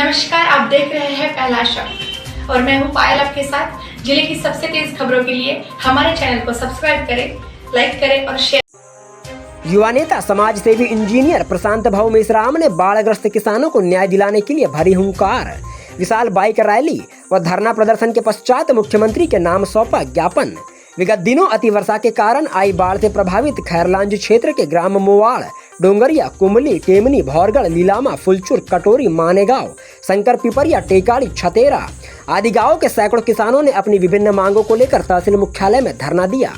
नमस्कार, आप देख रहे हैं पहला शब्द और मैं हूं पायल आपके साथ। जिले की सबसे तेज खबरों के लिए हमारे चैनल को सब्सक्राइब करें, लाइक करें और शेयर। युवा नेता समाज सेवी इंजीनियर प्रशांत भाऊ मेश्राम ने बाढ़ग्रस्त किसानों को न्याय दिलाने के लिए भरी हुंकार। विशाल बाइक रैली व धरना प्रदर्शन के पश्चात मुख्यमंत्री के नाम सौंपा ज्ञापन। विगत दिनों अतिवर्षा के कारण आई बाढ़ से प्रभावित खैरलांज क्षेत्र के ग्राम मोवाड़, डोंगरिया, कुमली, टेमनी, भौरगढ़, लीलामा, फुलचुर, कटोरी, मानेगांव, शंकर पिपरिया, टेकाड़ी, छतेरा आदि गाँव के सैकड़ों किसानों ने अपनी विभिन्न मांगों को लेकर तहसील मुख्यालय में धरना दिया।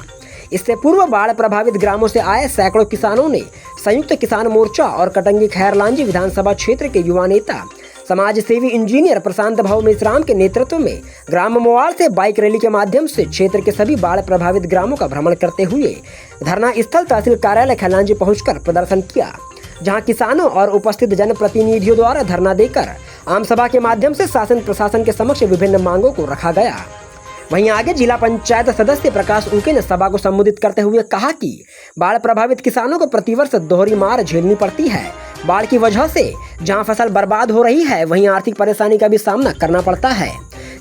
इससे पूर्व बाढ़ प्रभावित ग्रामों से आए सैकड़ों किसानों ने संयुक्त किसान मोर्चा और कटंगी खैरलांजी विधानसभा क्षेत्र के युवा नेता समाज सेवी इंजीनियर प्रशांत भाऊ मेश्राम के नेतृत्व में ग्राम मोवाड़ से बाइक रैली के माध्यम से क्षेत्र के सभी बाढ़ प्रभावित ग्रामों का भ्रमण करते हुए धरना स्थल तहसील कार्यालय खैरलांजी पहुंचकर प्रदर्शन किया, जहां किसानों और उपस्थित जनप्रतिनिधियों द्वारा धरना देकर आम सभा के माध्यम से शासन प्रशासन के समक्ष विभिन्न मांगों को रखा गया। वहीं आगे जिला पंचायत सदस्य प्रकाश उके ने सभा को संबोधित करते हुए कहा कि बाढ़ प्रभावित किसानों को प्रतिवर्ष दोहरी मार झेलनी पड़ती है। बाढ़ की वजह से जहां फसल बर्बाद हो रही है, वहीं आर्थिक परेशानी का भी सामना करना पड़ता है।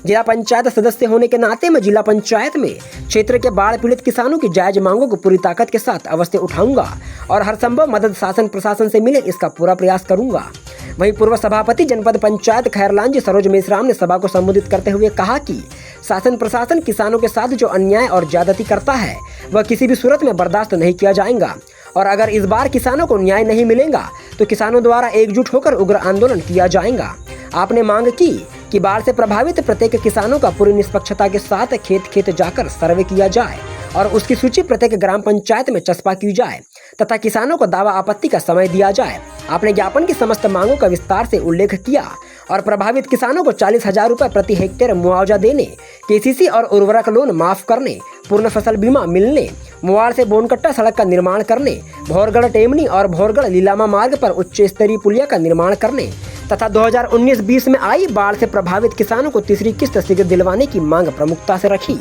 जिला पंचायत सदस्य होने के नाते मैं जिला पंचायत में क्षेत्र के बाढ़ पीड़ित किसानों की जायज मांगों को पूरी ताकत के साथ अवश्य उठाऊंगा और हर संभव मदद शासन प्रशासन से मिले इसका पूरा प्रयास करूंगा। वहीं पूर्व सभापति जनपद पंचायत खैरलांजी सरोज मेश्राम ने सभा को संबोधित करते हुए कहा कि शासन प्रशासन किसानों के साथ जो अन्याय और ज्यादती करता है वह किसी भी सूरत में बर्दाश्त नहीं किया जाएगा और अगर इस बार किसानों को न्याय नहीं मिलेगा तो किसानों द्वारा एकजुट होकर उग्र आंदोलन किया जाएगा। आपने मांग की कि बाढ़ से प्रभावित प्रत्येक किसानों का पूरी निष्पक्षता के साथ खेत खेत जाकर सर्वे किया जाए और उसकी सूची प्रत्येक ग्राम पंचायत में चस्पा की जाए तथा किसानों को दावा आपत्ति का समय दिया जाए। आपने ज्ञापन की समस्त मांगों का विस्तार से उल्लेख किया और प्रभावित किसानों को 40,000 रुपए प्रति हेक्टेयर मुआवजा देने, केसीसी और उर्वरक लोन माफ करने, पूर्ण फसल बीमा मिलने, मोवाड़ से बोनकट्टा सड़क का निर्माण करने, भौरगढ़ टेमनी और भौरगढ़ लीलामा मार्ग पर उच्च स्तरीय पुलिया का निर्माण करने तथा 2019-20 में आई बाढ़ से प्रभावित किसानों को तीसरी किस्त शीघ्र दिलवाने की मांग प्रमुखता से रखी।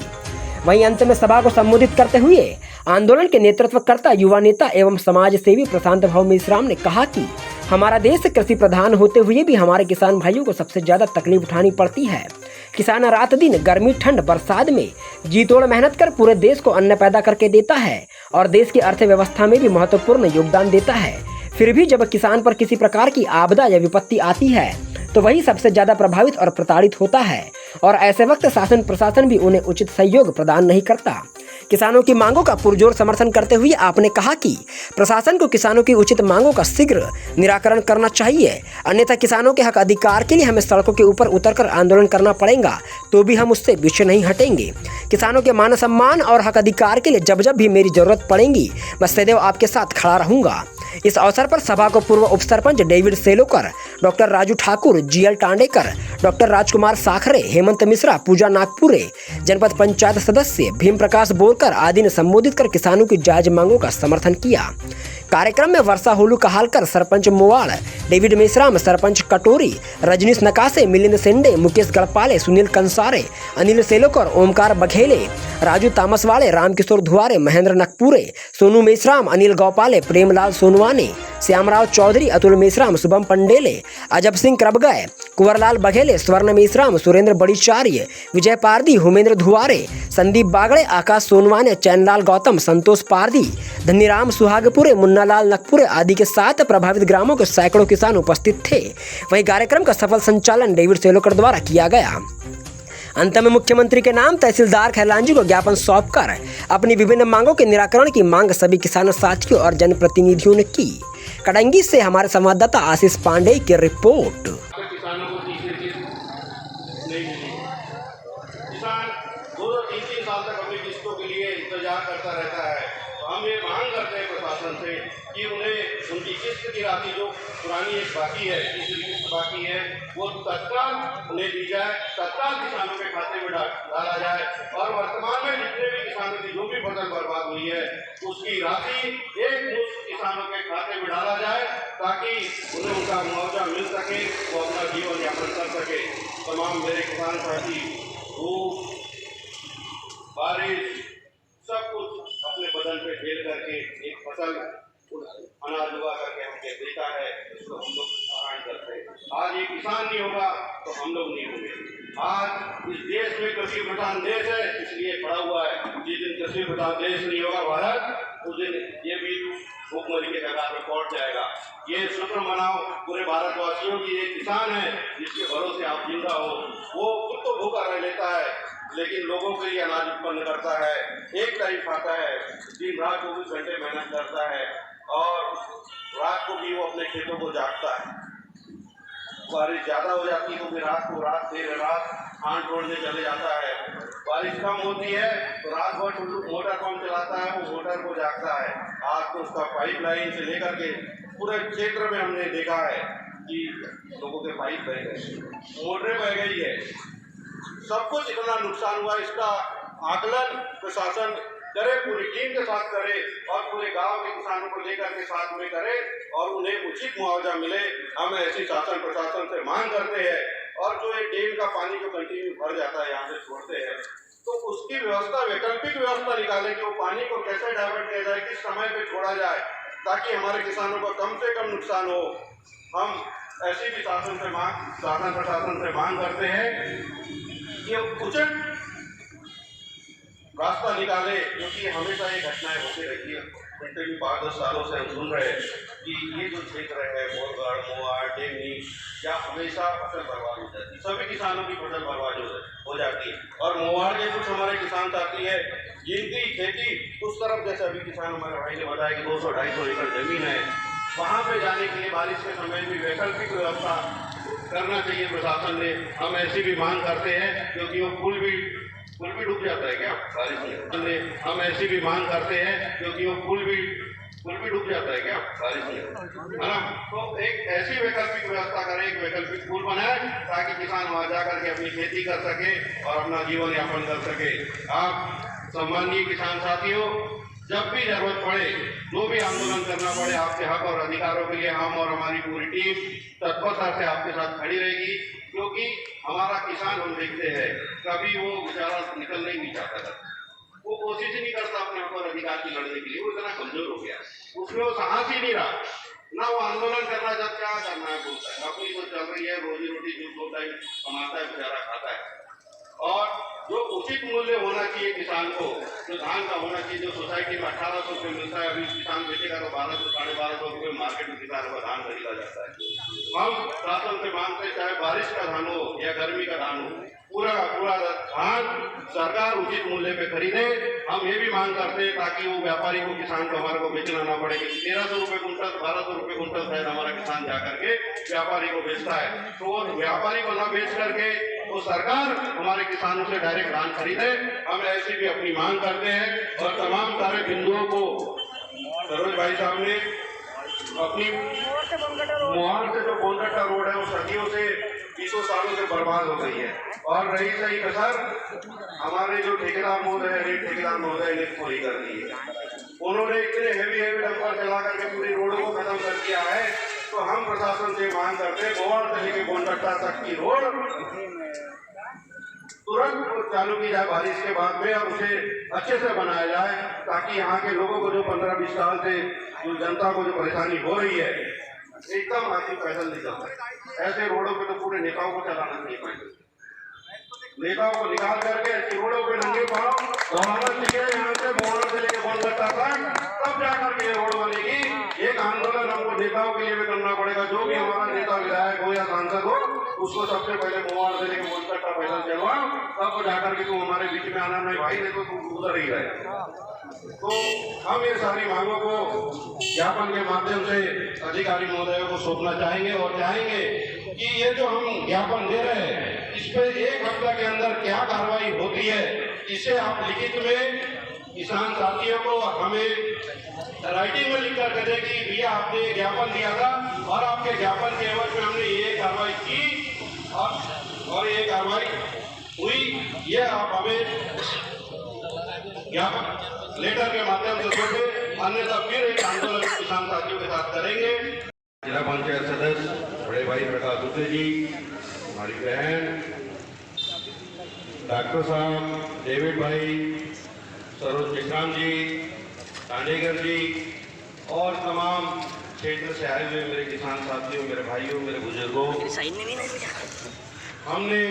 वहीं अंत में सभा को संबोधित करते हुए आंदोलन के नेतृत्वकर्ता युवा नेता एवं समाज सेवी प्रशांत भाऊ मेश्राम ने कहा कि हमारा देश कृषि प्रधान होते हुए भी हमारे किसान भाइयों को सबसे ज्यादा तकलीफ उठानी पड़ती है। किसान रात दिन गर्मी ठंड बरसात में जी तोड़ मेहनत कर पूरे देश को अन्न पैदा करके देता है और देश की अर्थव्यवस्था में भी महत्वपूर्ण योगदान देता है। फिर भी जब किसान पर किसी प्रकार की आपदा या विपत्ति आती है तो वही सबसे ज्यादा प्रभावित और प्रताड़ित होता है और ऐसे वक्त शासन प्रशासन भी उन्हें उचित सहयोग प्रदान नहीं करता। किसानों की मांगों का पुरजोर समर्थन करते हुए आपने कहा कि प्रशासन को किसानों की उचित मांगों का शीघ्र निराकरण करना चाहिए, अन्यथा किसानों के हक अधिकार के लिए हमें सड़कों के ऊपर उतरकर आंदोलन करना पड़ेगा तो भी हम उससे पीछे नहीं हटेंगे। किसानों के मान सम्मान और हक अधिकार के लिए जब जब भी मेरी जरूरत पड़ेगी मैं सदैव आपके साथ खड़ा रहूंगा। इस अवसर पर सभा को पूर्व उप sarpanch David Selokar, doctor Raju Thakur, GL Tandekar, doctor Rajkumar Sakhare, Hemant Mishra, Pooja Nagpure, जनपद पंचायत सदस्य भीम प्रकाश बोरकर आदि ने संबोधित कर किसानों की जायज मांगों का समर्थन किया। कार्यक्रम में वर्षा होलू कहालकर, सरपंच मोवाड़, डेविड मेश्राम, सरपंच कटोरी, रजनीश नकासे, मिलिंद सेंडे, मुकेश गढ़पाले, सुनील कंसारे, अनिल सेलोकर, ओमकार बघेले, राजू तामसवाड़े, रामकिशोर धुआरे, महेंद्र नकपुरे, सोनू मेश्राम, अनिल गौपाले, प्रेमलाल सोनवाने, श्यामराव चौधरी, अतुल मेश्राम, शुभम पंडेले, अजब सिंह करबगय, कुंवरलाल बघेले, स्वर्ण मेश्राम, सुरेंद्र बड़ीचार्य, विजय पारदी, हुमेंद्र धुआरे, संदीप बागड़े, आकाश सोनवाने, चैनलाल गौतम, संतोष पारदी, धनीराम सुहागपुरे, मुन्नालाल नकपुरे आदि के साथ प्रभावित ग्रामों के सैकड़ों किसान उपस्थित थे। वहीं कार्यक्रम का सफल संचालन डेविड सेलोकर द्वारा किया गया। अंत में मुख्यमंत्री के नाम तहसीलदार खैरलांजी को ज्ञापन सौंपकर अपनी विभिन्न मांगों के निराकरण की मांग सभी किसान साथियों और जनप्रतिनिधियों ने की। कटंगी से हमारे संवाददाता आशीष पांडे की रिपोर्ट। किसानों को तीसरी किस्त नहीं मिली। किसान 2-3 साल तक अपनी किस्तों के लिए इंतजार करता रहता है। तो हम ये मांग करते हैं प्रशासन से कि उन्हें उनकी किस्त की राशि जो पुरानी एक बाकी है, तीसरी किस्त बाकी है, वो तत्काल उन्हें दी जाए, तत्काल किसानों के खाते में डाला जाए और वर्तमान में जितने भी किसानों की जो भी फसल बर्बाद हुई है उसकी राशि एक मुश्त किसानों के खाते में डाला जाए ताकि उन्हें उनका मुआवजा मिल सके, वो अपना जीवन यापन कर सके। तमाम मेरे किसान साथी धूप बारिश सब कुछ अपने बदन पे झेल करके एक फसल अनाज उगा करके हमने बेचा है, इसको हम लोग आराम करते हैं। आज ये किसान नहीं होगा तो हम लोग नहीं होंगे। आज इस देश में कृषि प्रधान देश है, इसलिए पड़ा हुआ है। जिस दिन कृषि प्रधान देश नहीं होगा भारत, उस दिन ये भी भूखमरी के कगार में पहुंच जाएगा। ये शुक्र मनाओ पूरे भारतवासियों की, ये किसान है जिसके भरोसे आप जिंदा हो। वो खुद तो भूखा रह लेता है, लेकिन लोगों के लिए अनाज उत्पन्न करता है, एक टाइम खाता है, दिन रात 24 घंटे मेहनत करता है और रात को भी वो अपने खेतों को जागता है। बारिश ज़्यादा हो जाती है तो फिर रात को देर रात धान तोड़ने चले जाता है। बारिश कम होती है तो रात भर मोटर पंप चलाता है, वो मोटर को जागता है। आज तो उसका पाइपलाइन से लेकर के पूरे क्षेत्र में हमने देखा है कि लोगों के पाइप बह गए, मोटरें बह गई है, सब कुछ इतना नुकसान हुआ। इसका आकलन प्रशासन करे, पूरी टीम के साथ करे और पूरे गांव के किसानों को लेकर के साथ में करे और उन्हें उचित मुआवजा मिले। हम ऐसी शासन प्रशासन से मांग करते हैं। और जो ये डैम का पानी जो कंटिन्यू भर जाता है, यहाँ से छोड़ते हैं, तो उसकी व्यवस्था, वैकल्पिक व्यवस्था निकाले कि वो पानी को कैसे डाइवर्ट किया जाए, किस समय पे छोड़ा जाए, ताकि हमारे किसानों को कम से कम नुकसान हो। हम ऐसी भी शासन प्रशासन से मांग करते हैं कि उचित रास्ता निकाले, क्योंकि हमेशा ये घटनाएं होती रहती है। पिछले भी 5-10 सालों से हम सुन रहे हैं कि ये जो क्षेत्र है बोरगढ़, मोवाड़, डेमनी, या हमेशा फसल बर्बाद हो जाती है, सभी किसानों की फसल बर्बाद हो जाती है। और मोवाड़ के कुछ हमारे किसान साथी है जिनकी खेती उस तरफ, जैसे अभी किसान हमारे भाई ने बताया कि 200-250 एकड़ जमीन है, वहाँ पे जाने के लिए बारिश के समय भी वैकल्पिक व्यवस्था करना चाहिए प्रशासन ने। हम ऐसी भी मांग करते हैं, क्योंकि वो पुल भी डूब जाता है क्या बारिश में। हम ऐसी भी मांग करते हैं, क्योंकि वो पुल भी डूब जाता है क्या बारिश में, है ना। तो एक ऐसी वैकल्पिक व्यवस्था करें, एक वैकल्पिक पुल बनाए, ताकि किसान वहाँ जा करके अपनी खेती कर सके और अपना जीवन यापन कर सके। आप सम्मानीय किसान साथियों, जब भी जरूरत पड़े, जो भी आंदोलन करना पड़े आपके हक और अधिकारों के लिए, हम और हमारी पूरी टीम तत्परता से आपके साथ खड़ी रहेगी। क्योंकि हमारा किसान हम देखते हैं, कभी वो बेचारा निकलना ही नहीं चाहता, वो कोशिश ही नहीं करता अपने हक और अधिकार की लड़ने के लिए। वो इतना कमजोर हो गया, उसमें वो साहस ही नहीं रहा ना। वो आंदोलन करना, जब क्या करना है बोलता है, अपनी तो चल रही है, रोजी रोटी जो बोलता है कमाता है, बेचारा खाता है। और जो उचित मूल्य होना चाहिए किसान को, जो धान का होना चाहिए, जो सोसाइटी में 1800 रुपये मिलता है, अभी किसान बेचेगा तो 1200-1250 रुपये मार्केट में किसानों का धान खरीदा जाता है। हम शासन से मांगते हैं, चाहे बारिश का धान हो या गर्मी का धान हो, पूरा धान सरकार उचित मूल्य पे खरीदे। हम ये भी मांग करते हैं ताकि वो व्यापारी को, किसान को हमारे को बेचना ना पड़े। 1300 रुपये कुंटल, 1200 रुपये कुंटल शायद हमारा किसान जा करके व्यापारी को बेचता है, तो वो व्यापारी को ना बेच करके तो सरकार हमारे किसानों से डायरेक्ट धान खरीदे। हम ऐसी भी अपनी मांग करते हैं। और तमाम सारे बिंदुओं को सरोज भाई साहब ने अपनी मोहाड़ से जो बोनगट्टा रोड है, वो सदियों से 20 सालों से बर्बाद हो गई है। और रही सही कसर हमारे जो ठेकेदार महोदय ने पूरी कर दी है। उन्होंने इतने हेवी डंपर चला करके पूरी रोड को खत्म कर दिया है। तो हम प्रशासन से मांग करते हैं, मोहाड़ से लेके बोनगट्टा तक की रोड तुरंत चालू की जाए बारिश के बाद में, और उसे अच्छे से बनाया जाए, ताकि यहाँ के लोगों को जो 15-20 साल से जो जनता को जो परेशानी हो रही है, एकदम आदमी पैदल नहीं चलता। ऐसे रोडों पे तो पूरे नेताओं को चलाना चाहिए, पैदल नेताओं को निकाल करके ऐसी रोडों पे नंगे पाँव दौड़ाना चाहिए, यहाँ से मोहल्ला से लेके बोनगट्टा तक, तब जाकर के ये रोड बनेगी। एक आंदोलन हमको नेताओं के लिए भी करना पड़ेगा, जो भी हमारा नेता विधायक हो या सांसद हो, उसको सबसे पहले मोहल्ला से लेके बोनगट्टा पैदल चलवाओ, तब जाकर के तुम हमारे बीच में आना नहीं भाई, नहीं तो तुम उधर ही रहे। तो हम ये सारी मांगों को ज्ञापन के माध्यम से अधिकारी महोदयों को सौंपना चाहेंगे, और चाहेंगे कि ये जो हम ज्ञापन दे रहे हैं, इस पे 1 हफ्ते के अंदर क्या कार्रवाई होती है, इसे आप लिखित में किसान साथियों को हमें राइटिंग में लिख कर दें कि भैया आपने ज्ञापन दिया था और आपके ज्ञापन के एवज में हमने ये कार्रवाई की और ये कार्रवाई हुई, ये आप हमें ज्ञापन लेटर के माध्यम से सौंपे, अन्यथा फिर एक आंदोलन किसान साथियों के साथ करेंगे। जिला पंचायत सदस्य बड़े भाई प्रकाश दुबे जी, हमारी बहन डॉक्टर साहब, डेविड भाई, सरोज विश्राम जी, तांडेगर जी और तमाम क्षेत्र से आए हुए मेरे किसान साथियों, मेरे भाइयों, मेरे बुजुर्गों, हमने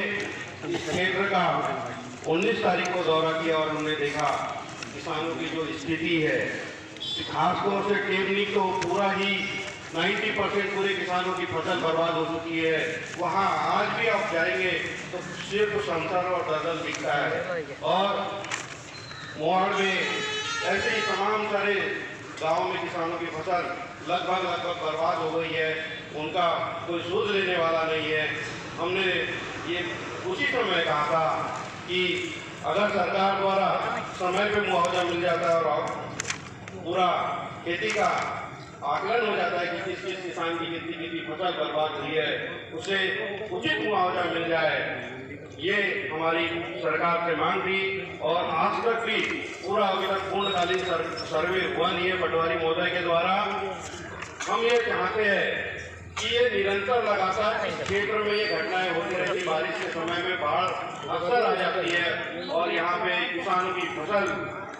इस क्षेत्र का 19 तारीख को दौरा किया और हमने देखा किसानों की जो स्थिति है, खासतौर से टेमनी तो पूरा ही 90% पूरे किसानों की फसल बर्बाद हो चुकी है। वहाँ आज भी आप जाएंगे तो सिर्फ संसार और दलदल दिखता है। और मोहाड़ में ऐसे ही तमाम सारे गाँव में किसानों की फसल लगभग बर्बाद हो गई है, उनका कोई सूद लेने वाला नहीं है। हमने ये उसी समय कहा था कि अगर सरकार द्वारा समय पे मुआवजा मिल जाता है और पूरा खेती का आकलन हो जाता है कि किस किसान की कितनी फसल बर्बाद हुई है, उसे उचित मुआवजा मिल जाए, ये हमारी सरकार से मांग थी। और आज तक भी पूरा अभी तक पूर्णकालीन सर्वे हुआ नहीं है पटवारी महोदय के द्वारा। हम ये चाहते हैं कि ये निरंतर लगातार इस क्षेत्र में ये घटनाएं होती रहती। बारिश के समय में बाढ़ अक्सर आ जाती है और यहाँ पे किसानों की फसल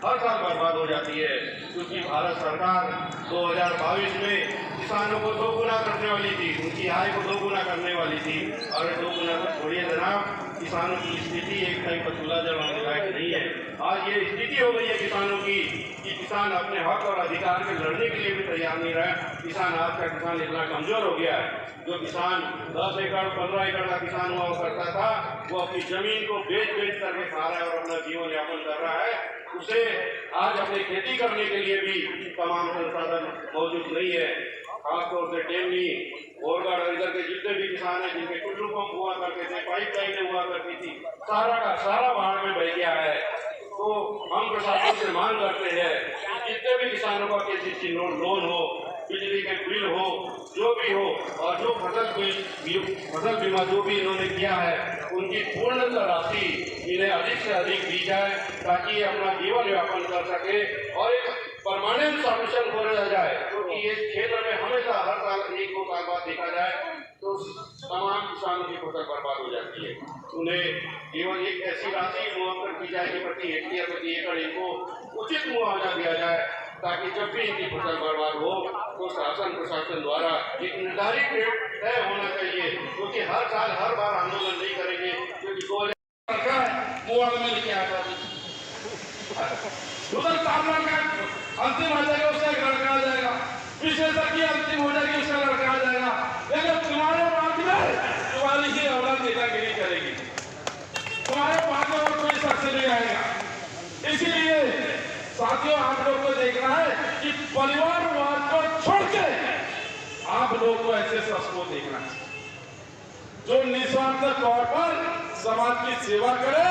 हर साल बर्बाद हो जाती है, क्योंकि भारत सरकार 2022 में किसानों को 2 गुना करने वाली थी, उनकी आय को 2 गुना करने वाली थी। और 2 गुना को छोड़िए जनाब, किसानों की स्थिति एक टाइम पर चूल्हा जलाने लायक नहीं है। आज ये स्थिति हो गई है किसानों की कि किसान अपने हक और अधिकार के लड़ने के लिए भी तैयार नहीं रहा। किसान आज का किसान इतना कमजोर हो गया है। जो किसान 10 एकड़ 15 एकड़ का किसान हुआ करता था, वो अपनी जमीन को बेच करके खा रहा है और अपना जीवन यापन कर रहा है। उसे आज अपनी खेती करने के लिए भी तमाम संसाधन मौजूद नहीं है। खासतौर से टेमनी, गोरगढ़, इधर के जितने भी किसान हैं जिनके टुल्लू पंप हुआ करते थे, पाइप लाइनें हुआ करती थी, सारा का सारा बाढ़ में बह गया है। तो हम प्रशासन से मांग करते हैं कि जितने भी किसानों का KCC लोन हो, बिजली के बिल हो, जो भी हो, और जो फसल बीमा जो भी इन्होंने किया है, उनकी पूर्ण राशि इन्हें अधिक से अधिक दी जाए ताकि ये अपना जीवन यापन कर सके और एक परमानेंट सॉल्यूशन हो जाए। क्योंकि इस क्षेत्र में हमेशा हर साल 1-2 साल बाद देखा जाए तो तमाम किसानों की फसल बर्बाद हो जाती है। उन्हें केवल एक ऐसी राशि मुआवजा की जाए कि प्रति हेक्टेयर प्रति एकड़ इनको उचित मुआवजा दिया जाए, ताकि जब भी इनकी फसल बर्बाद हो तो शासन प्रशासन द्वारा एक निर्धारित रेट तय होना चाहिए। क्योंकि हर साल हर बार आंदोलन नहीं करेंगे, क्योंकि 2000 मुआवजा में लेके आता उधर तापमान का अंतिम आ जाएगा, उसका एक लड़का आ जाएगा, विशेषज्ञ की अंतिम हो जाएगी, उसका लड़का आ जाएगा। लेकिन तुम्हारे बाद में तुम्हारी ही औलाद नेतागिरी करेगी, तुम्हारे बाद में और कोई शख्स नहीं आएगा। इसीलिए साथियों, आप लोग को देखना है कि परिवारवाद को छोड़ के आप लोग को ऐसे शख्स को देखना है जो निस्वार्थ तौर पर समाज की सेवा करे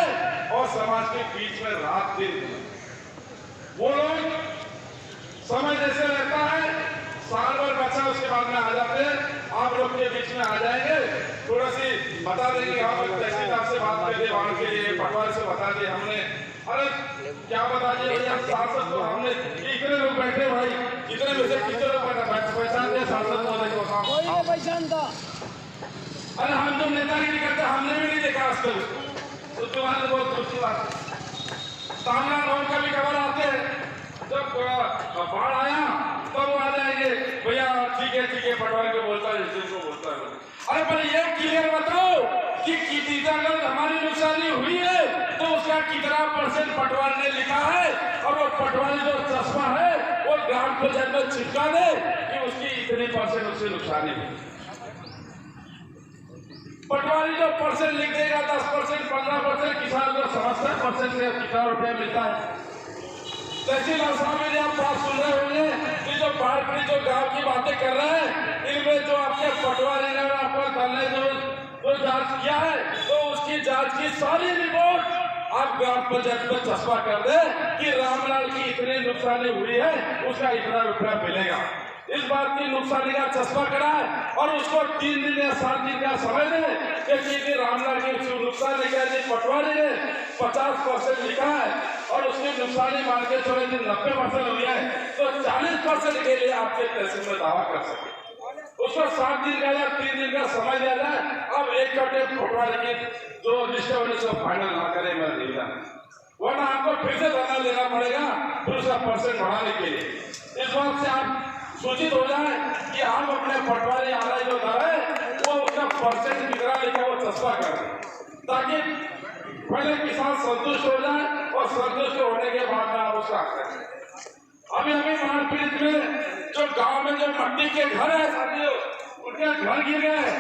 और समाज के बीच में रात दिन। वो लोग समय जैसे रहता है, साल भर बचा उसके बाद में आ जाते हैं, आप लोग के बीच में आ जाएंगे, थोड़ा सी बता देंगे, हम तहसीलदार से बात कर दिए, वहां के लिए पटवारी से बता दिए हमने। अरे क्या बता दिए भैया, सांसद को हमने इतने लोग बैठे भाई, इतने में से कितने लोग पहचान दिए सांसद को पहचानता। अरे हम जो नेतागिरी करते हमने भी नहीं देखा आज तक, उसके बाद बहुत खुशी बात। सामना गाँव का भी खबर आते हैं, जब बाढ़ आया तब आ जाएंगे, भैया ठीक है पटवारी को बोलता है, जिसको बोलता है। अरे पर ये क्लियर बताओ कि अगर हमारी नुकसानी हुई है तो उसका कितना % पटवारी ने लिखा है, और वो पटवारी जो चश्मा है वो ग्राम पंचायत में चिपका दे कि उसकी इतनी % उससे नुकसानी हुई। पटवारी जो % लिख देगा 10% 15%, किसान को समझता है % से कितना रुपया मिलता है। तहसीलदार साहब ने आप बात सुन रहे होंगे कि जो बाढ़ पीड़ित जो गांव की बातें कर रहे हैं, इनमें जो आपके पटवारी ने आपको कल ने जो जांच किया है, तो उसकी जांच की सारी रिपोर्ट आप ग्राम पंचायत में चस्पा कर दे कि रामलाल की इतनी नुकसानी हुई है, उसका इतना रुपया मिलेगा। इस बात की नुकसानी का चस्पा कराए और उसको 3 दिन या 7 दिन का समय दे कि रामलाल की नुकसानी का पटवारी ने 50% लिखा है और उसकी नुकसानी मान के चले 90% हुई है, तो 40% के लिए आपके तहसील में दावा कर सके। उसको 7 दिन का या 3 दिन का समय दिया जाए। अब एक कटे पटवारी की जो लिस्ट है उसको फाइनल ना करे, मैं नहीं जाना, वरना आपको फिर से धरना देना पड़ेगा फिर उसका % बढ़ाने के लिए। इस बात से आप सूचित हो जाए कि हम अपने पटवारी आदाय जो दर है वो उसका परसेंट बिगड़ा लिखा वो चस्पा करें, ताकि पहले किसान संतुष्ट हो जाए और संतुष्ट होने के बाद में उसका करें। अभी बाढ़ पीड़ित में जो गांव में जो मट्टी के घर है साथियों, उनके घर गिर गए।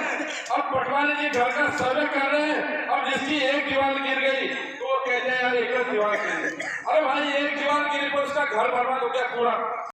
अब पटवारी जी घर का सर्वे कर रहे हैं। अब जिसकी एक दीवार गिर गई तो वो कहते हैं यार एक दीवार गिर गई। अरे भाई एक दीवार गिरी पर उसका घर बर्बाद हो गया पूरा।